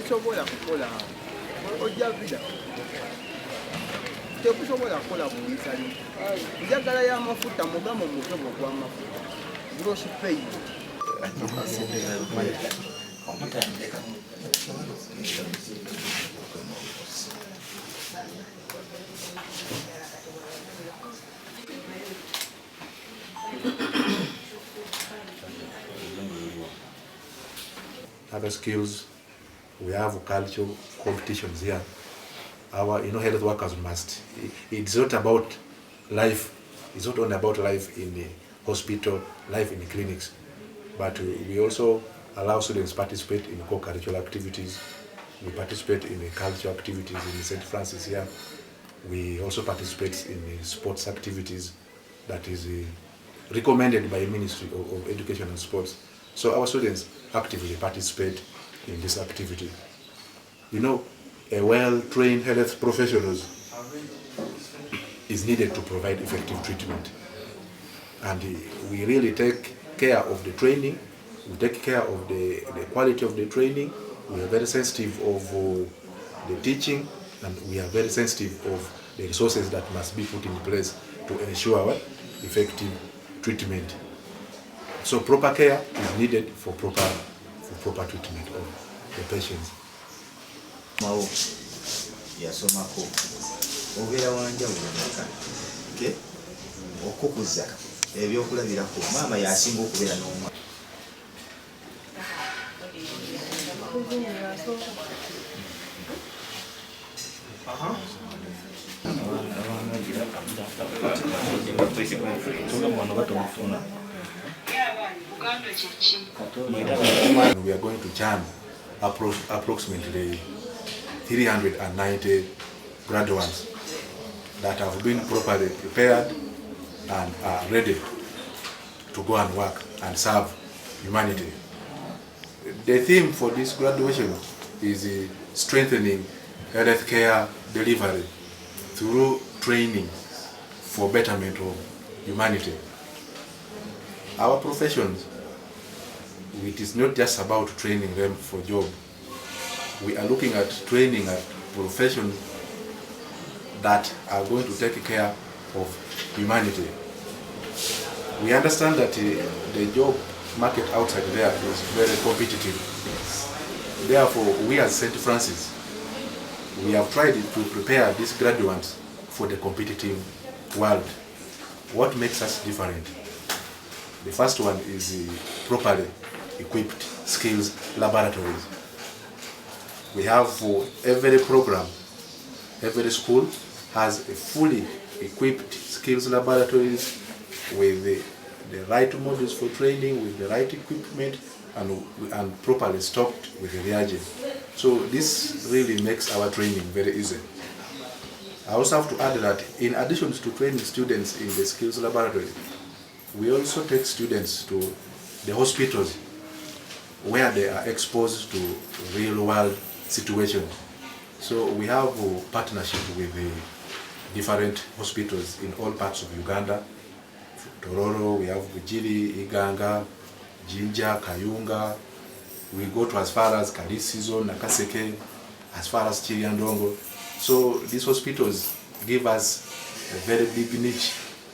Tekusobola kukola ojja vida tekusobola kukola bunsali njagala y'amafuta mugamo mutobo gw'amafuta gross pay other skills. We have cultural competitions here. Our, health workers must. It's not about life. It's not only about life in the hospital, life in the clinics, but we also allow students to participate in co-curricular activities. We participate in the cultural activities in St. Francis here. We also participate in the sports activities that is recommended by the Ministry of Education and Sports. So our students actively participate in this activity. A well-trained health professionals is needed to provide effective treatment. And we really take care of the training, we take care of the quality of the training, we are very sensitive of the teaching, and we are very sensitive of the resources that must be put in place to ensure effective treatment. So proper care is needed for proper treatment of the patients. Yasomako obeera wanjawulo okay okukuza ebyokulabirako maama yasinga okubeera n'omwana We are going to charm approximately 390 graduates that have been properly prepared and are ready to go and work and serve humanity. The theme for this graduation is strengthening healthcare delivery through training for betterment of humanity. Our professions, it is not just about training them for job. We are looking at training at professions that are going to take care of humanity. We understand that the job market outside there is very competitive. Therefore, we as St. Francis, we have tried to prepare these graduates for the competitive world. What makes us different? The first one is properly equipped skills laboratories. We have for every program, every school has a fully equipped skills laboratories with the right modules for training, with the right equipment, and properly stocked with the reagents. So this really makes our training very easy. I also have to add that in addition to training students in the skills laboratory, we also take students to the hospitals where they are exposed to real-world situations. So we have a partnership with the different hospitals in all parts of Uganda. Tororo, we have Bujiri, Iganga, Jinja, Kayunga. We go to as far as Kalisizo, Nakaseke, as far as Chiriandongo. So these hospitals give us a very big niche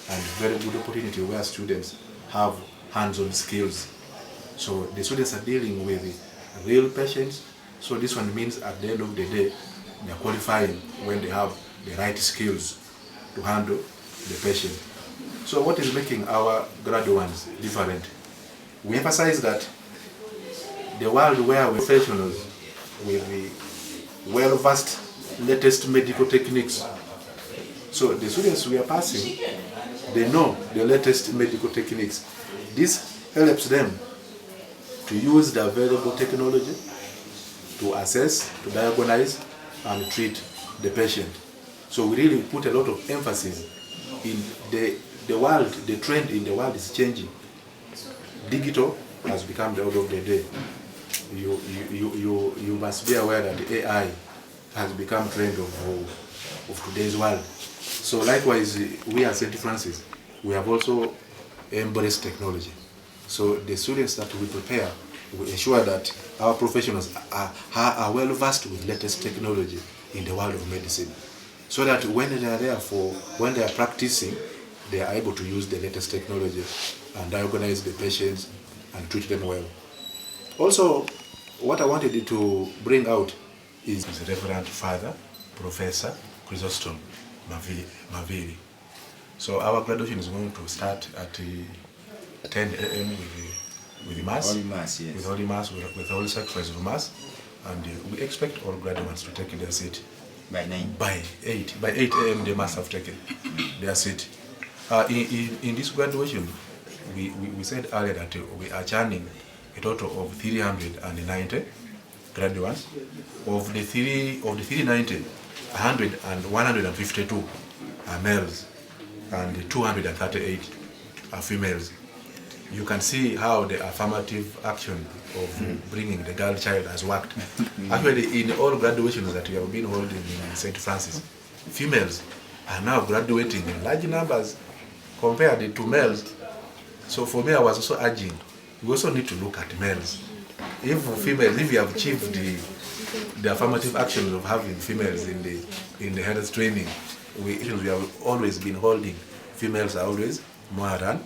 and very good opportunity where students have hands-on skills. So the students are dealing with real patients. So this one means at the end of the day, they are qualifying when they have the right skills to handle the patient. So what is making our graduates different? We emphasize that the world where we're professionals with the well-versed latest medical techniques. So the students we are passing, they know the latest medical techniques. This helps them to use the available technology to assess, to diagnose, and treat the patient. So we really put a lot of emphasis in the world. The trend in the world is changing. Digital has become the order of the day. You must be aware that the AI has become trend of today's world. So likewise, we at St. Francis, we have also embraced technology. So the students that we prepare, we ensure that our professionals are well versed with latest technology in the world of medicine, so that when they are practicing, they are able to use the latest technology and diagnose the patients and treat them well. Also, what I wanted to bring out is the Reverend Father, Professor Chrysostom Mavili. So our graduation is going to start at 10 a.m. with the Mass, Holy Mass, yes. with Holy Mass, with Holy Sacrifice of Mass, and we expect all graduates to take their seat. By 9? By 8. By 8 a.m. they must have taken their seat. In this graduation, we said earlier that we are churning a total of 390 graduates. Of the 390, 152 are males and 238 are females. You can see how the affirmative action of bringing the girl child has worked. Actually, in all graduations that we have been holding in St. Francis, females are now graduating in large numbers compared to males. So for me, I was also urging, we also need to look at males. If we have achieved the affirmative action of having females in the health training, we have always been holding, females are always more than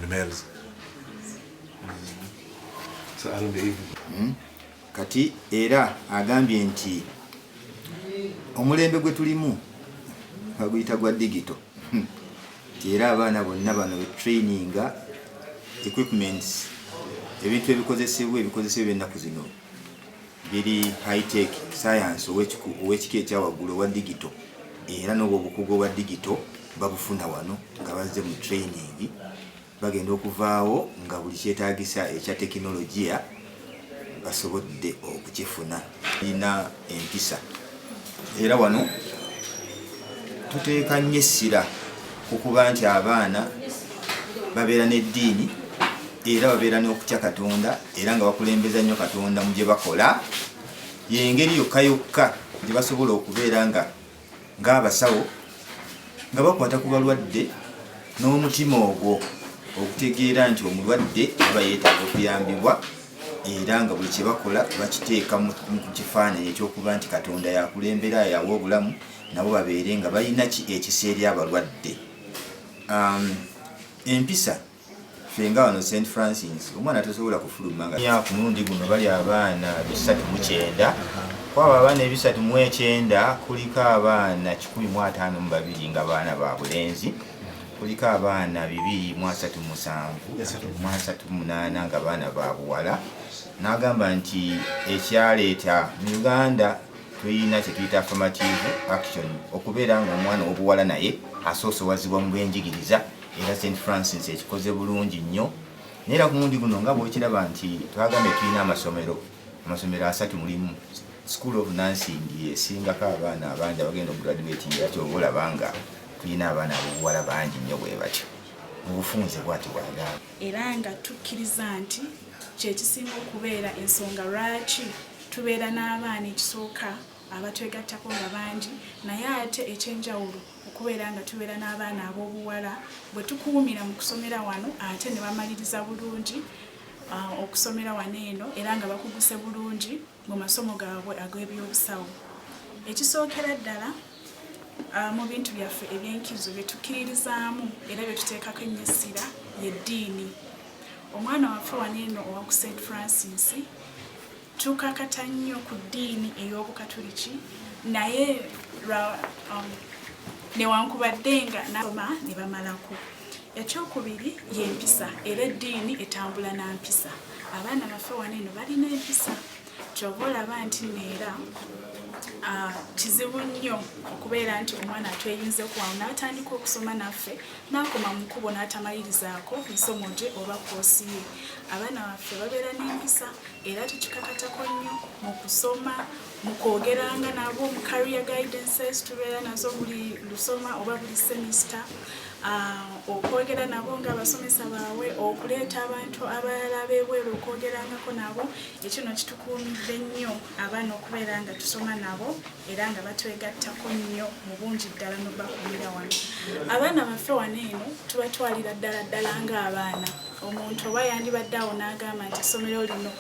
males. So I don't believe. Kati era agambye nti omulembe gwe tulimu baguyita gwa digital. Era abaana bonna bano be traininga equipments ebintu ebikozesebwa ennaku zino biri high tech science ow'ekika ekyawaggulu owa digital, era n'obwo obukugu obwa digital babufuna wano nga bazze mu training, bagenda okuvaawo nga buli kyetaagisa ekya tekinologiya basobodde okukifuna. Ina empisa era wano tuteeka nnyo essira okuba nti abaana babeera n'eddiini era babeera n'okutya Katonda, era nga bakulembeza nnyo Katonda mu gye bakola. Y'engeri yokka gye basobola okubeera ng'abasawo nga bakwata ku balwadde n'omutima ogwo okutegeera nti omulwadde aba yeetaaga okuyambibwa, era nga buli kye bakola bakiteeka mu kifaananyi ekyokuba nti Katonda yakulembera, yawa obulamu, nabo babeere nga balina ekiseera abalwadde. Empisa ffe nga wano St. Francis omwana tosobola kufuluma nga ku mulundi guno bali abaana 309. Kwaba abaana 309 kuliko abaana 152 nga baana ba bulenzi, kuliko abaana 237 nga baana ba buwala. N'agamba nti ekyaleeta mu Uganda tulina kye tuyita affirmative action, okubeera nga omwana w'obuwala naye asoosowazibwa mu byenjigiriza, era St. Francis ekikoze bulungi nnyo. Neera ku mulundi guno nga bw'ekiraba nti twagambye tulina amasomero 3 mulimu School of Nursing esingako abaana abangi abagenda okugraduating, era kyoba olaba nga tulina abaana abobuwala bangi nnyo bwe batyo mu bufunze bwati bwagamba. Era nga tukkiriza nti kyekisinga okubeera ensonga lwaki tubeera n'abaana ekisooka abatwegattako nga bangi, naye ate ekyenjawulo okubeera nga tubeera n'abaana ab'obuwala bwe tukuumira mu kusomera wano ate ne bamaliriza bulungi okusomera wano eno, era nga bakuguse bulungi mu masomo gaabwe ag'ebyobusawo. Ekisookera ddala mu bintu byaffe ebyenkizo bye tukkiririzaamu era bye tuteekako ennyo essira y'eddiini. Omwana waffe wano eno owa ku St. Francis tukakata nnyo ku ddiini ey'Obukatuliki, naye newankubadde nga nasoma ne bamalako. Ekyokubiri y'empisa, era eddiini etambula na mpisa. Abaana baffe wano eno balina empisa. kyova olaba nti neera kizibu nnyo okubeera nti omwana atweyunze kuwamu n'atandika okusoma naffe n'akoma mu kkubo n'atamalirizaako misomo gye oba koosi ye. Abaana baffe babeera n'empisa era tukikakatako nnyo mu kusoma, mu kwogeranga nabo mu career guidances tubeera nazo buli lusoma oba buli semester, okwogera nabo ng'abasomesa baabwe, okuleeta abantu abalala b'ebweru okwogerangako nabo. Ekino kitukuumidde nnyo abaana okubeera nga tusoma nabo era nga batwegattako nnyo mu bungi ddala n'obakumira wano. Abaana baffe wano eno tubatwalira ddala ng'abaana. Omuntu oba yandibadde awo n'agamba nti essomero lino